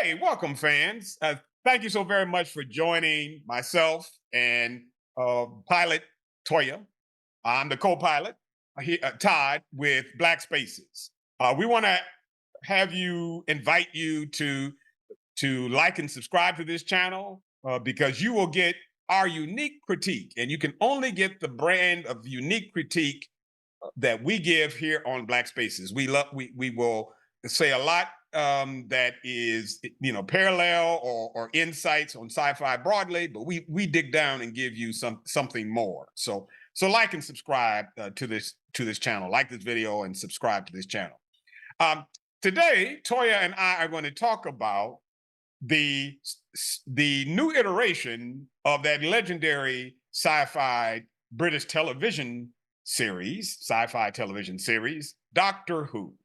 Hey, welcome, fans. Thank you so very much for joining myself and pilot Toya. I'm the co-pilot, Todd, with Black Spaces. We want to have you invite you to like and subscribe to this channel because you will get our unique critique, and you can only get the brand of unique critique that we give here on Black Spaces. We will say a lot that is parallel or insights on sci-fi broadly, but we dig down and give you something more. So like and subscribe to this channel. Like this video and subscribe to this channel. Um, Today, Toya and I are going to talk about the the new iteration of that legendary sci-fi British television series, sci-fi television series, Doctor Who.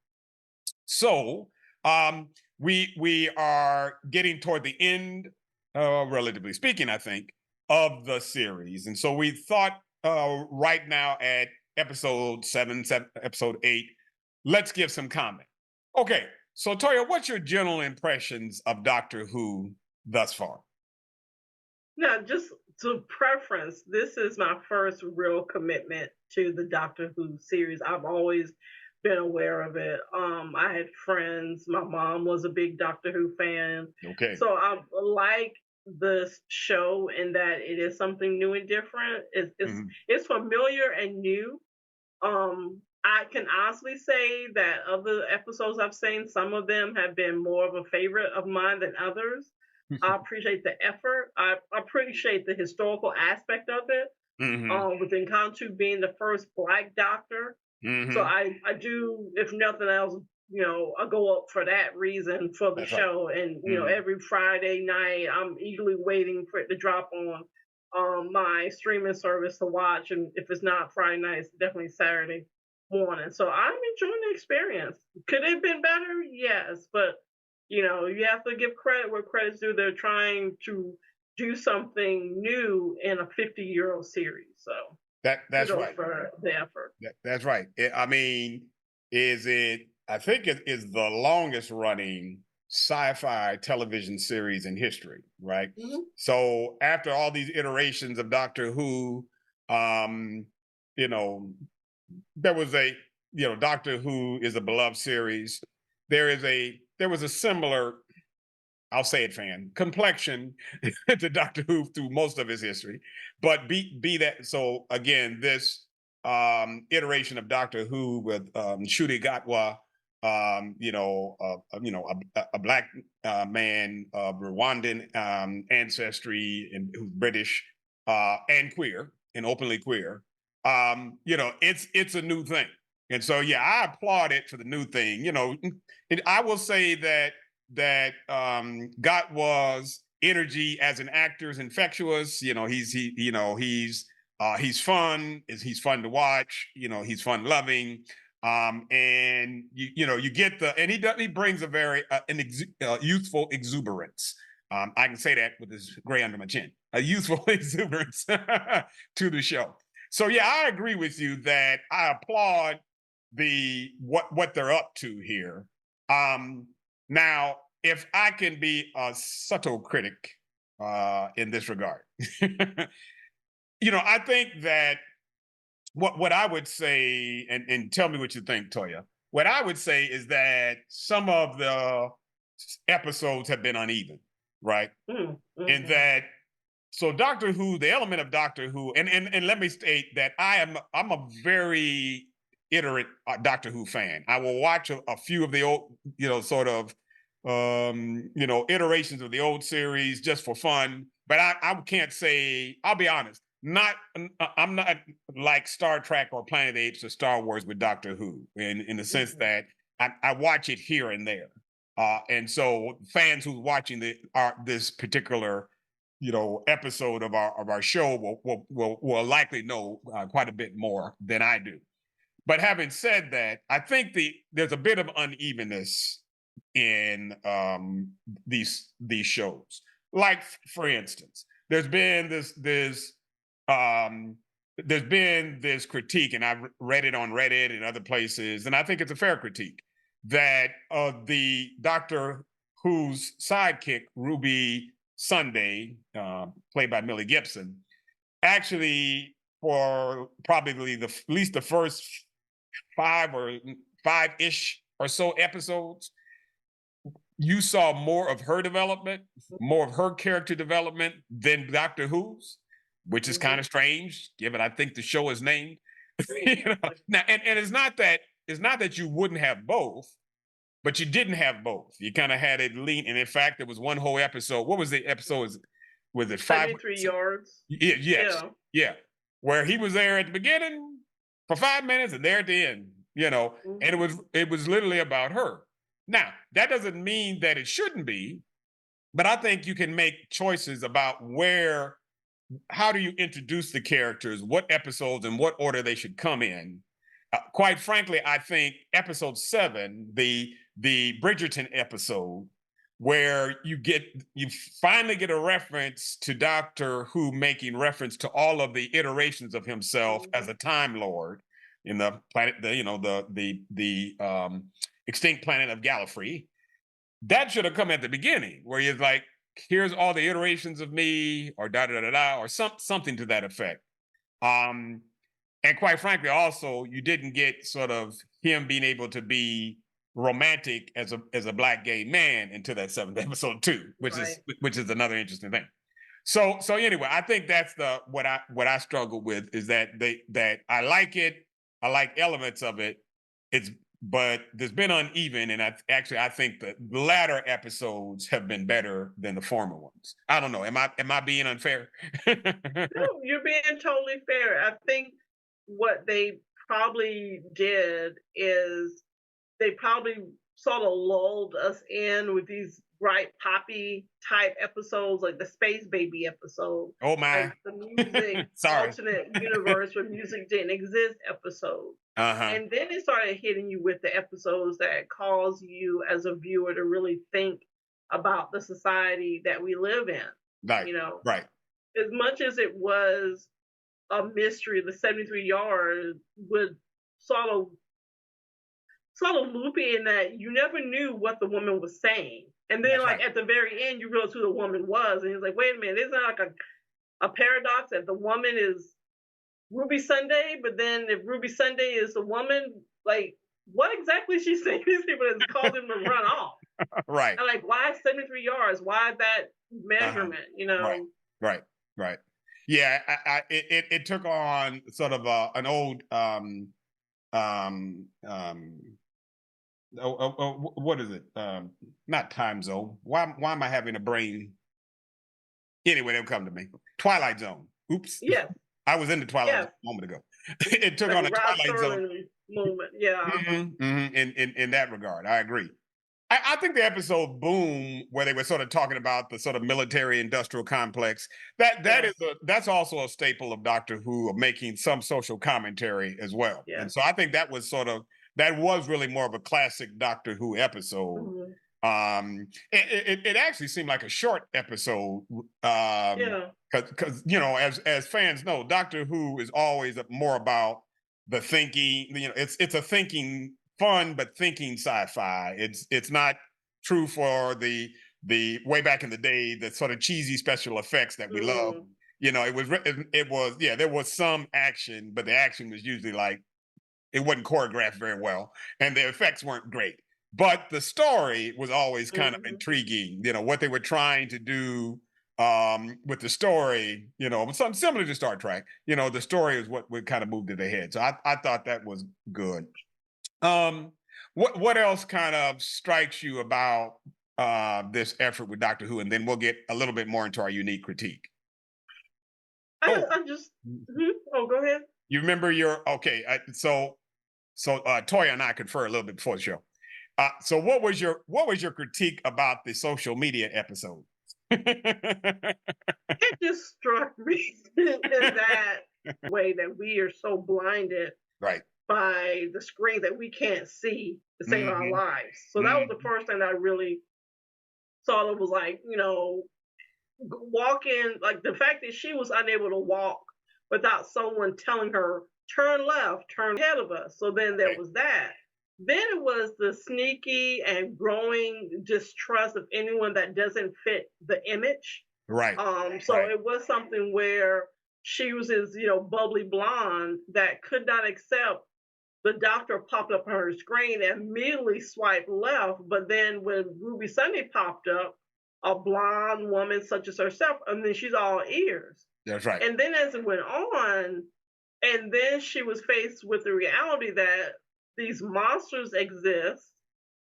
So we are getting toward the end, relatively speaking, I think, of the series, and so we thought right now at episode 7, episode 8, let's give some comment. Okay, so Toya, what's your general impressions of Doctor Who thus far? Now, just to preference, this is my first real commitment to the Doctor Who series. I've always been aware of it. I had friends. My mom was a big Doctor Who fan, Okay. so I like this show in that it is something new and different. It's it's, Mhm. it's familiar and new. I can honestly say that of the episodes I've seen, some of them have been more of a favorite of mine than others. I appreciate the effort. I appreciate the historical aspect of it. Hmm. With Encantu being the first Black Doctor, so Hmm. I do, if nothing else, I go up for that reason for the That's right. show. And Hmm. every Friday night, I'm eagerly waiting for it to drop on my streaming service to watch. And if it's not Friday night, it's definitely Saturday morning. So I'm enjoying the experience. Could it have been better? Yes, but you have to give credit where credit's due. They're trying to do something new in a 50-year-old series. So That's kudos right. for the effort. That's right. I mean, is it? I think it is the longest running sci-fi television series in history, right? Mhm. So after all these iterations of Doctor Who, um, you know, there was a Doctor Who is a beloved series. There was a similar, I'll say it, fan complexion to Doctor Who through most of his history. But be that so, again, this iteration of Doctor Who with Ncuti Gatwa, a black man of Rwandan ancestry and who's British and queer and openly queer. It's a new thing, and so yeah, I applaud it for the new thing. I will say that Got was energy as an actor is infectious. He's fun. He's fun to watch. He's fun loving. And you get he brings a very youthful exuberance. I can say that with this gray under my chin, a youthful exuberance to the show. So yeah, I agree with you that I applaud what they're up to here. Now, if I can be a subtle critic in this regard, I think that what I would say, and tell me what you think, Toya. What I would say is that some of the episodes have been uneven, right? Mm, And mhm. that so Doctor Who, the element of Doctor Who, and let me state that I'm a very iterate Doctor Who fan. I will watch a few of the old, sort of iterations of the old series just for fun. But I can't say, I'll be honest, I'm not like Star Trek or Planet of the Apes or Star Wars with Doctor Who in the sense Mhm. that I watch it here and there. And so fans who's watching this particular episode of our show will likely know quite a bit more than I do. But having said that, I think there's a bit of unevenness in these shows. Like for instance, um, there's been this critique, and I've read it on Reddit and other places, and I think it's a fair critique that the Doctor Who's sidekick, Ruby Sunday, played by Millie Gibson, actually for probably at least the first 5 ish or so episodes, you saw more of her development, more of her character development than Doctor Who's, which is kind Mhm. of strange, given I think the show is named. You know? Now, and it's not that you wouldn't have both, but you didn't have both. You kind of had it lean, and in fact, there was one whole episode. What was the episode? Was it 73 5? yards. Yeah, yes, Yeah. yeah. Where he was there at the beginning for 5 minutes and there at the end, and it Mhm. was it was literally about her. Now, that doesn't mean that it shouldn't be, but I think you can make choices about how do you introduce the characters, what episodes and what order they should come in. Quite frankly, I think episode 7, the Bridgerton episode, where you finally get a reference to Doctor Who making reference to all of the iterations of himself as Mhm. a Time Lord in the planet, the extinct planet of Gallifrey. That should have come at the beginning, where you're like, here's all the iterations of me, or da da da da, or something to that effect. Um, and quite frankly, also you didn't get sort of him being able to be romantic as a black gay man into that 7th episode too, Right. which is another interesting thing. So anyway, I think that's the what I struggle with is that I like it, I like elements of it. It's but there's been uneven, and I think the latter episodes have been better than the former ones. I don't know. Am I being unfair? No, you're being totally fair. I think what they probably did is they probably sort of lulled us in with these bright poppy type episodes like the Space Baby episode, Oh my. like the music Sorry. alternate universe where music didn't exist episode. Uh-huh. And then it started hitting you with the episodes that cause you as a viewer to really think about the society that we live in. Right. You know, Right. as much as it was a mystery, the 73 yard would sort of loopy in that you never knew what the woman was saying. And then, That's like right. at the very end, you realize who the woman was, and he's like, "Wait a minute, isn't that like a paradox that the woman is Ruby Sunday, but then if Ruby Sunday is the woman, like what exactly is she saying these people has caused them to run off? Right. And like, why 73 yards? Why that Uh-huh. measurement? You Right. know, Right. Right. Yeah, it took on sort of an old um um what is it? Not time zone. Why am I having a brain? Anyway, they'll come to me. Twilight Zone. Oops. yes, I was in the Twilight Zone yes, a moment ago. It took like on a a Rod Twilight Zone. Serling moment. Yeah, In that regard. I agree. I think the episode Boom, where they were sort of talking about the sort of military industrial complex, yeah, that's also a staple of Doctor Who, of making some social commentary as well. yeah. And so I think that was really more of a classic Doctor Who episode. Mhm. It actually seemed like a short episode, Yeah. because as fans know, Doctor Who is always more about the thinking. It's a thinking fun but thinking sci-fi. It's not true for the way back in the day, the sort of cheesy special effects that we love. Mhm. It was yeah, there was some action, but the action was usually like it wasn't choreographed very well, and the effects weren't great. But the story was always kind of Mhm. intriguing. What they were trying to do with the story, something similar to Star Trek. The story is what would kind of moved it ahead. So I thought that was good. Um, what else kind of strikes you about this effort with Doctor Who, and then we'll get a little bit more into our unique critique. Oh, I just. Mhm. Oh, go ahead. you remember your okay? So Toya and I confer a little bit before the show. So what was your critique about the social media episode? It just struck me in that way that we are so blinded Right. by the screen that we can't see to save our Hmm. lives. So that was the Hmm. first thing that I really saw. It was like, walking, like the fact that she was unable to walk without someone telling her, turn left, turn ahead of us. So then there Right. was that. Then it was the sneaky and growing distrust of anyone that doesn't fit the image. Right. So Right. it was something where she was this, bubbly blonde that could not accept the doctor popped up on her screen and immediately swiped left. But then when Ruby Sunday popped up, a blonde woman such as herself, and then she's all ears. That's right. And then as it went on, and then she was faced with the reality that these monsters exist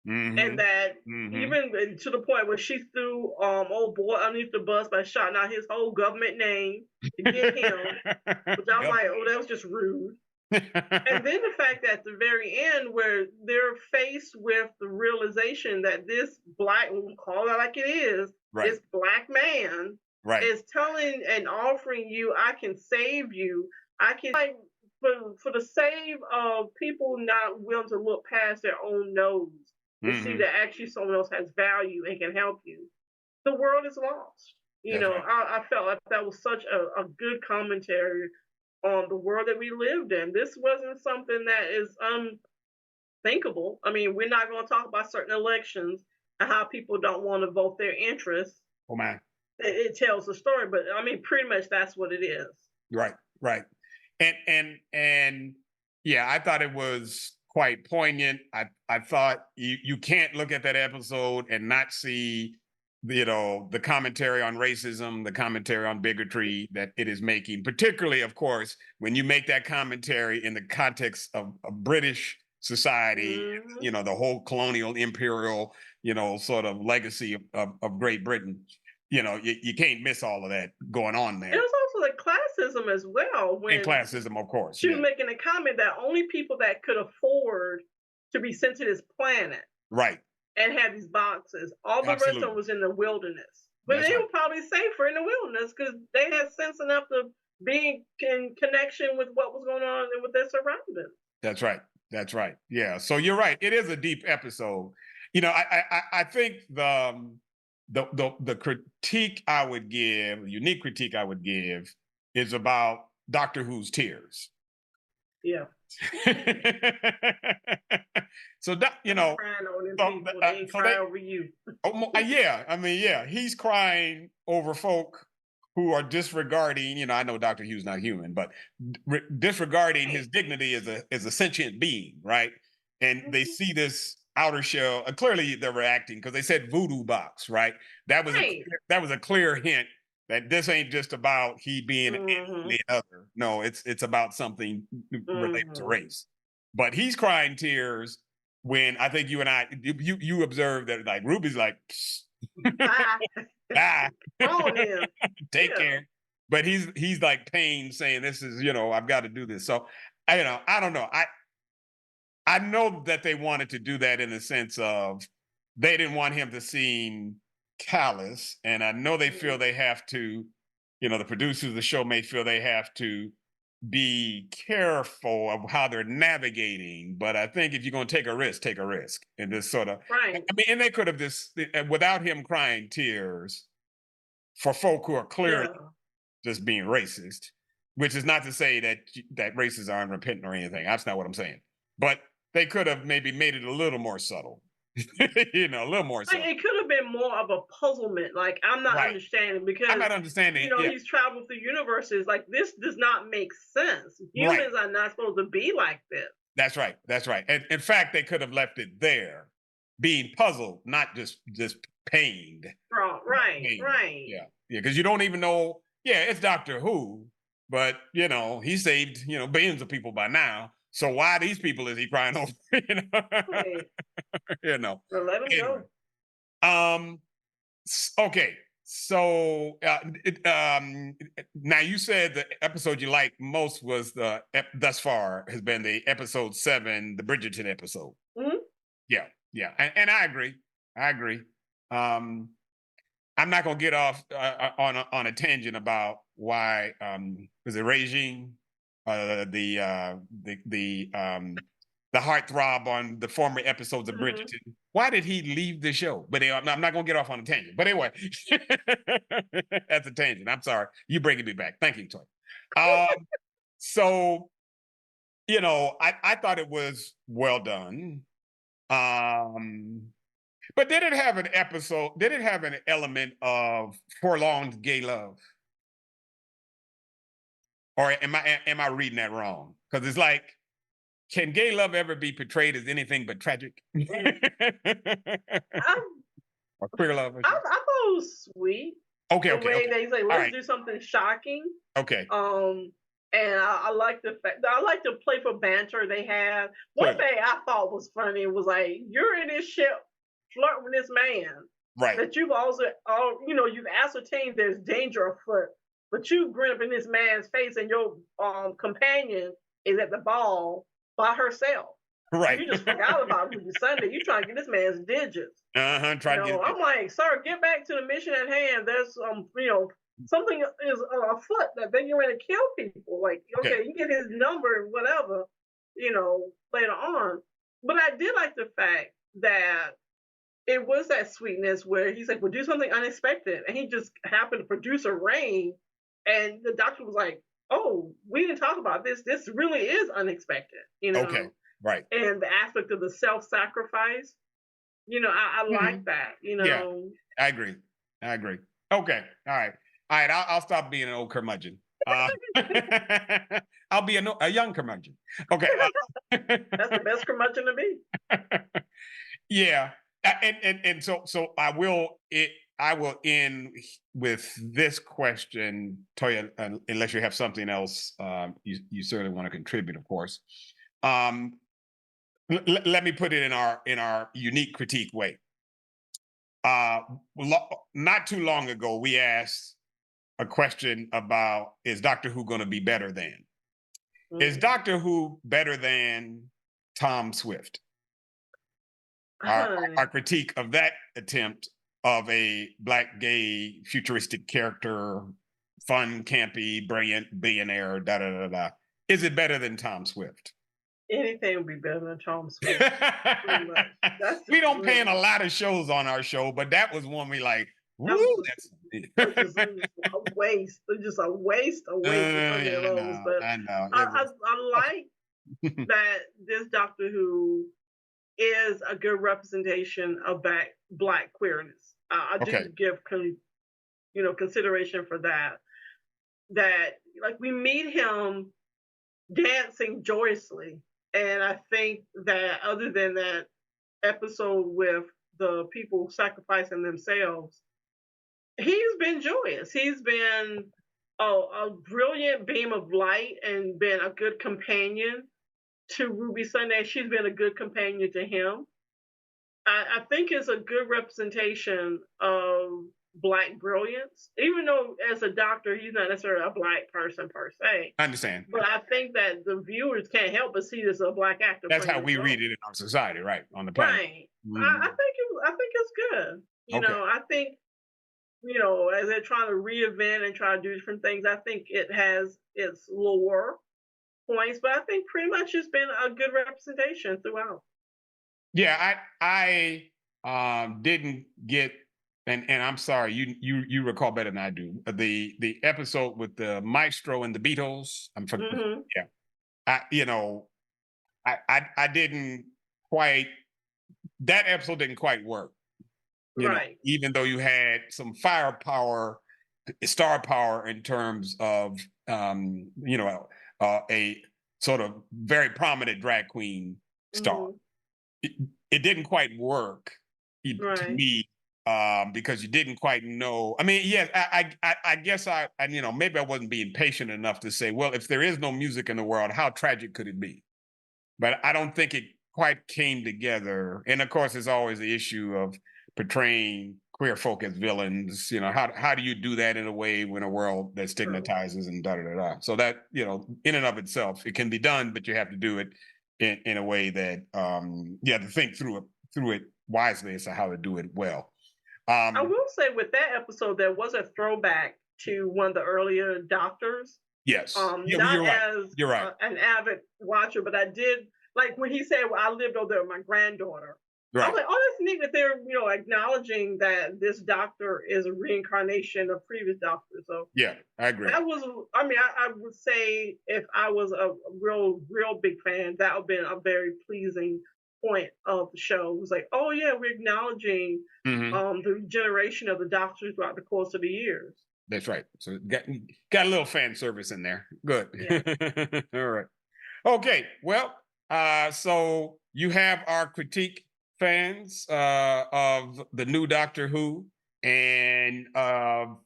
and Mm-hmm. that Mm-hmm. even to the point where she threw old boy underneath the bus by shouting out his whole government name to get him, which I was Yep. like, oh, that was just rude. And then the fact that at the very end, where they're faced with the realization that this black, we'll call it like it is, Right. this black man Right. is telling and offering you, I can save you. I can, like, for the save of people not willing to look past their own nose to see Mm-hmm. that actually someone else has value and can help you. The world is lost. That's right. I felt like that was such a good commentary on the world that we lived in. This wasn't something that is unthinkable. I mean, we're not going to talk about certain elections and how people don't want to vote their interests. Oh man. It tells the story, but I mean, pretty much that's what it is. Right. Right. And yeah, I thought it was quite poignant. I thought you can't look at that episode and not see the commentary on racism, the commentary on bigotry that it is making, particularly, of course, when you make that commentary in the context of British society, Hmm. the whole colonial imperial, sort of legacy of Great Britain. You can't miss all of that going on It there. was also like classism as well And when classism, of course. she was Yeah. making a comment that only people that could afford to be sent to this planet Right. and had these boxes. All the rest of them Absolutely. was in the wilderness. But That's they right. were probably safer in the wilderness because they had sense enough to be in connection with what was going on and with their surroundings. That's right. That's right. Yeah. So you're right. It is a deep episode. I think the critique I would give, the unique critique I would give, is about Doctor Who's tears. Yeah. So They be crying on them people. They ain't so cry they over you. yeah, I mean, yeah, he's crying over folk who are disregarding. I know Doctor Hugh's not human, but disregarding his Right. dignity as a sentient being, right? And they Mhm. see this outer shell. Clearly, they're reacting because they said voodoo box, right? That was a Right. that was a clear hint that this ain't just about he being Hmm. the other. No, it's about something related to Hmm. race. But he's crying tears when I think you and I you observed that, like, Ruby's like, Ah, bye, on him. take Yeah. care. But he's like pain saying this is, I've got to do this. So I don't know. I know that they wanted to do that in the sense of they didn't want him to seem callous. And I know they feel Mhm. they have to, the producers of the show may feel they have to be careful of how they're navigating. But I think if you're going to take a risk, take a risk. And this sort of, I Right. mean, and they could have just, without him crying tears for folk who are clearly Yeah. just being racist, which is not to say that racists are unrepentant or anything. That's not what I'm saying. But they could have maybe made it a little more subtle, a little more Like, subtle. it could have been more of a puzzlement. Like, I'm not Right. understanding I'm because not understanding. Yeah. he's traveled through universes. Like, this does not make sense. Right. Humans are not supposed to be like this. That's right. That's right. And in fact, they could have left it there, being puzzled, not just pained. Right, Pained. right. Yeah. Yeah. Because you don't even know. Yeah, it's Doctor Who, but he saved billions of people by now. So why these people is he crying over? you know. Right. you know. So let him Anyway. go. Um. Okay. So now you said the episode you liked most was thus far has been the episode 7, the Bridgerton episode. Mhm. Yeah, yeah, and I agree. I agree. Um, I'm not gonna get off on a tangent about why was it Regine, the heartthrob on the former episodes of Mhm. Bridgerton. Why did he leave the show? But I'm not gonna get off on a tangent. But anyway, that's a tangent. I'm sorry. You bringing me back. Thank you, Toy. So I thought it was well done. But did it have an episode? Did it have an element of prolonged gay love? Or am I reading that wrong? Because it's like, can gay love ever be portrayed as anything but tragic? I Or queer love? I thought it was sweet Okay, the okay, way okay. they say, All "Let's right. do something shocking." Okay. And I like the fact I like the playful banter they had. One Clearly. thing I thought was funny was like, you're in this ship flirting with this man Right. that you've also, you've ascertained there's danger afoot, but you grin up in this man's face, and your companion is at the ball by herself. Right. You just forgot about Ruby Sunday. You trying to get this man's digits. Trying to get I'm like, sir, get back to the mission at hand. There's something is afoot that then you're going to kill people. Like, okay. okay, you get his number and whatever, later on. But I did like the fact that it was that sweetness where he's like, "Well, do something unexpected," and he just happened to produce a rain, and the doctor was like, "Oh, we didn't talk about this. This really is unexpected," Okay. Right. And the aspect of the self-sacrifice, I like that, Yeah, I agree. I agree. Okay. All right. All right. I'll stop being an old curmudgeon. I'll be a young curmudgeon. Okay. That's the best curmudgeon to be. Yeah. And so I will end with this question, Toya, unless you have something else you certainly want to contribute, of course. Let me put it in our unique critique way. Not too long ago, we asked a question about, is Doctor Who going to be better than? Is Doctor Who better than Tom Swift? Our critique of that attempt of a Black gay futuristic character, fun, campy, brilliant billionaire, da da da da. Is it better than Tom Swift? Anything would be better than Tom Swift. We don't pan a lot of shows on our show, but that was one we like. Woo, that's just a waste. It's just a waste of those. But I know. I like that this Doctor Who is a good representation of Black queerness. I do give consideration for that. That, like, we meet him dancing joyously, and I think that other than that episode with the people sacrificing themselves, he's been joyous. He's been a brilliant beam of light and been a good companion to Ruby Sunday. She's been a good companion to him. I think it's a good representation of Black brilliance, even though as a doctor, he's not necessarily a Black person per se. I understand. But I think that the viewers can't help but see this as a Black actor. That's how we read it in our society, right? On the planet. Right. I think it's good. I think, as they're trying to reinvent and try to do different things, I think it has its lower points, but I think pretty much it's been a good representation throughout. Yeah, I didn't get, and I'm sorry, you recall better than I do, the episode with the maestro and the Beatles. I'm forgetting. Yeah, I didn't quite. That episode didn't quite work. Right. Even though you had some firepower, star power in terms of a sort of very prominent drag queen star. It didn't quite work to me because you didn't quite know. I mean, yes, I guess maybe I wasn't being patient enough to say, well, if there is no music in the world, how tragic could it be? But I don't think it quite came together. And of course, there's always the issue of portraying queer folk as villains. How do you do that in a way in a world that stigmatizes and da da da da? So that, in and of itself, it can be done, but you have to do it in a way that you have to think through it wisely as to how to do it well. I will say with that episode, there was a throwback to one of the earlier doctors. Yes. You're right. An avid watcher, but I did like when he said, "Well, I lived over there with my granddaughter." Right. I was like, "Oh, that's neat that they're acknowledging that this doctor is a reincarnation of previous doctors." So yeah, I agree. That was, I would say if I was a real big fan, that would have been a very pleasing point of the show. It was like, oh yeah, we're acknowledging Hmm. the regeneration of the Doctor throughout the course of the years. That's right. So got a little fan service in there. Good. Yeah. All right. Okay. Well, so you have our critique fans of the new Doctor Who, and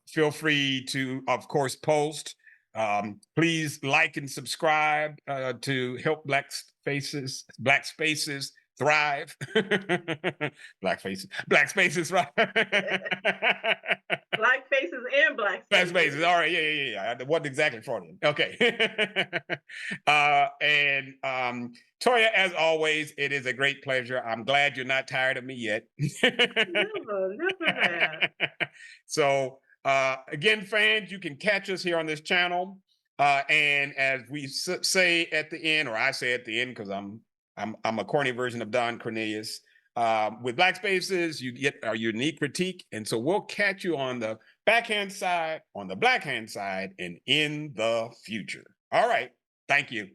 feel free to, of course, post. Please like and subscribe to help Black Spaces thrive. Black Spaces thrive. Black faces and black Black spaces. spaces. All right. Yeah, yeah, yeah. It wasn't exactly Freudian. Okay. And Toya, as always, it is a great pleasure. I'm glad you're not tired of me yet. Never, never have. So, again, fans, you can catch us here on this channel. And as we say at the end, or I say at the end, because I'm a corny version of Don Cornelius. With Black Spaces, you get our unique critique, and so we'll catch you on the backhand side, on the blackhand side, and in the future. All right. Thank you.